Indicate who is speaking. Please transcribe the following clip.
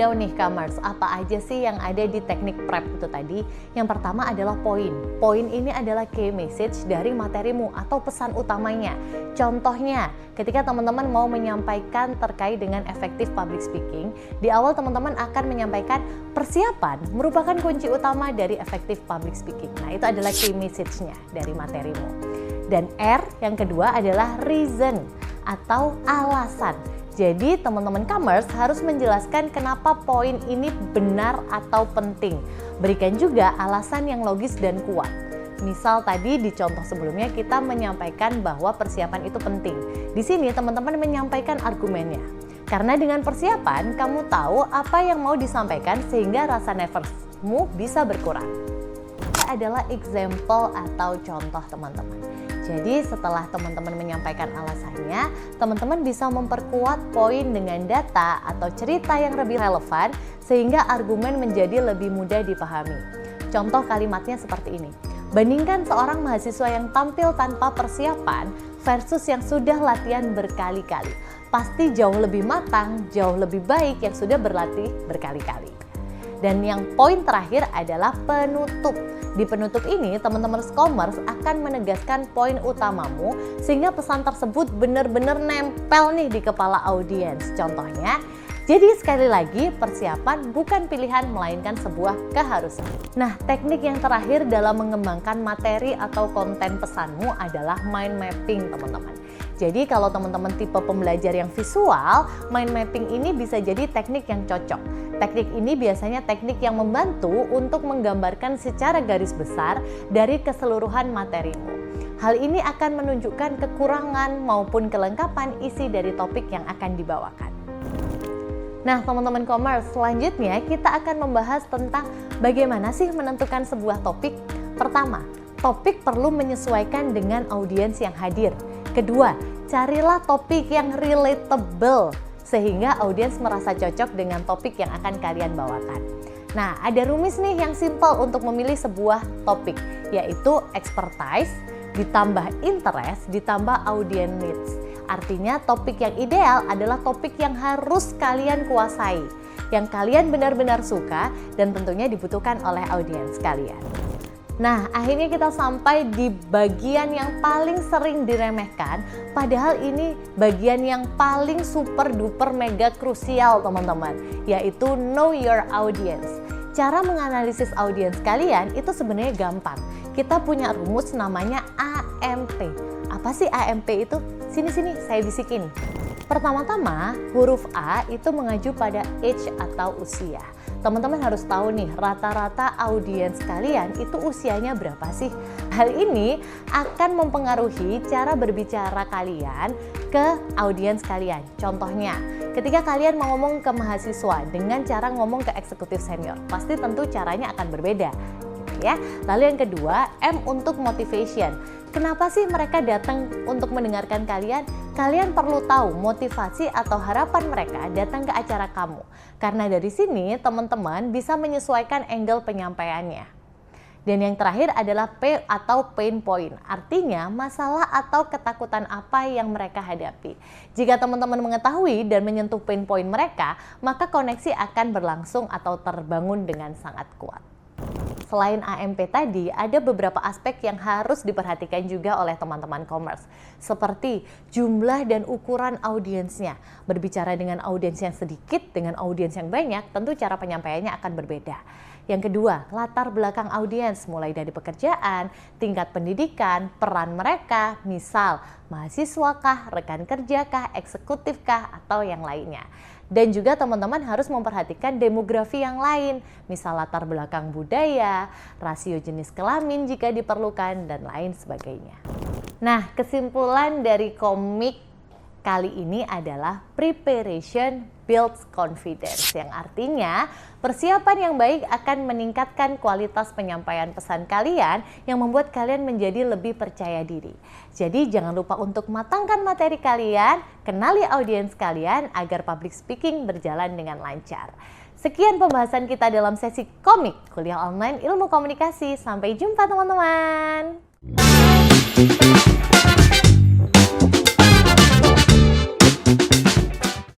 Speaker 1: tahu nih Kamers, apa aja sih yang ada di teknik prep itu tadi? Yang pertama adalah poin. Poin ini adalah key message dari materimu atau pesan utamanya. Contohnya, ketika teman-teman mau menyampaikan terkait dengan effective public speaking, di awal teman-teman akan menyampaikan persiapan merupakan kunci utama dari effective public speaking. Nah, itu adalah key message-nya dari materimu. Dan R yang kedua adalah reason atau alasan. Jadi teman-teman Kamers harus menjelaskan kenapa poin ini benar atau penting. Berikan juga alasan yang logis dan kuat. Misal tadi di contoh sebelumnya kita menyampaikan bahwa persiapan itu penting. Di sini teman-teman menyampaikan argumennya. Karena dengan persiapan kamu tahu apa yang mau disampaikan sehingga rasa nervousmu bisa berkurang. Ini adalah example atau contoh teman-teman. Jadi setelah teman-teman menyampaikan alasannya, teman-teman bisa memperkuat poin dengan data atau cerita yang lebih relevan sehingga argumen menjadi lebih mudah dipahami. Contoh kalimatnya seperti ini. Bandingkan seorang mahasiswa yang tampil tanpa persiapan versus yang sudah latihan berkali-kali. Pasti jauh lebih matang, jauh lebih baik yang sudah berlatih berkali-kali. Dan yang poin terakhir adalah penutup. Di penutup ini, teman-teman Komers akan menegaskan poin utamamu sehingga pesan tersebut benar-benar nempel nih di kepala audiens. Contohnya, jadi sekali lagi persiapan bukan pilihan melainkan sebuah keharusan. Nah, teknik yang terakhir dalam mengembangkan materi atau konten pesanmu adalah mind mapping, teman-teman. Jadi kalau teman-teman tipe pembelajar yang visual, mind mapping ini bisa jadi teknik yang cocok. Teknik ini biasanya teknik yang membantu untuk menggambarkan secara garis besar dari keseluruhan materimu. Hal ini akan menunjukkan kekurangan maupun kelengkapan isi dari topik yang akan dibawakan. Nah, teman-teman Komers, selanjutnya kita akan membahas tentang bagaimana sih menentukan sebuah topik. Pertama, topik perlu menyesuaikan dengan audiens yang hadir. Kedua, carilah topik yang relatable sehingga audiens merasa cocok dengan topik yang akan kalian bawakan. Nah, ada rumus nih yang simple untuk memilih sebuah topik, yaitu expertise ditambah interest ditambah audience needs. Artinya topik yang ideal adalah topik yang harus kalian kuasai, yang kalian benar-benar suka dan tentunya dibutuhkan oleh audiens kalian. Nah, akhirnya kita sampai di bagian yang paling sering diremehkan, padahal ini bagian yang paling super duper mega krusial teman-teman, yaitu know your audience. Cara menganalisis audiens kalian itu sebenarnya gampang. Kita punya rumus namanya AMP. Apa sih AMP itu? Sini-sini saya bisikin. Pertama-tama, huruf A itu mengacu pada age atau usia. Teman-teman harus tahu nih, rata-rata audiens kalian itu usianya berapa sih? Hal ini akan mempengaruhi cara berbicara kalian ke audiens kalian. Contohnya, ketika kalian mau ngomong ke mahasiswa dengan cara ngomong ke eksekutif senior, pasti tentu caranya akan berbeda. Ya. Lalu yang kedua, M untuk motivation. Kenapa sih mereka datang untuk mendengarkan kalian? Kalian perlu tahu motivasi atau harapan mereka datang ke acara kamu. Karena dari sini teman-teman bisa menyesuaikan angle penyampaiannya. Dan yang terakhir adalah P atau pain point. Artinya masalah atau ketakutan apa yang mereka hadapi. Jika teman-teman mengetahui dan menyentuh pain point mereka, maka koneksi akan berlangsung atau terbangun dengan sangat kuat. Selain AMP tadi, ada beberapa aspek yang harus diperhatikan juga oleh teman-teman Komers. Seperti jumlah dan ukuran audiensnya. Berbicara dengan audiens yang sedikit, dengan audiens yang banyak, tentu cara penyampaiannya akan berbeda. Yang kedua, latar belakang audiens, mulai dari pekerjaan, tingkat pendidikan, peran mereka, misal mahasiswa kah, rekan kerja kah, eksekutif kah, atau yang lainnya. Dan juga teman-teman harus memperhatikan demografi yang lain, misal latar belakang budaya, rasio jenis kelamin jika diperlukan, dan lain sebagainya. Nah, kesimpulan dari komik kali ini adalah preparation builds confidence, yang artinya persiapan yang baik akan meningkatkan kualitas penyampaian pesan kalian yang membuat kalian menjadi lebih percaya diri. Jadi jangan lupa untuk matangkan materi kalian, kenali audiens kalian agar public speaking berjalan dengan lancar. Sekian pembahasan kita dalam sesi komik kuliah online ilmu komunikasi. Sampai jumpa teman-teman.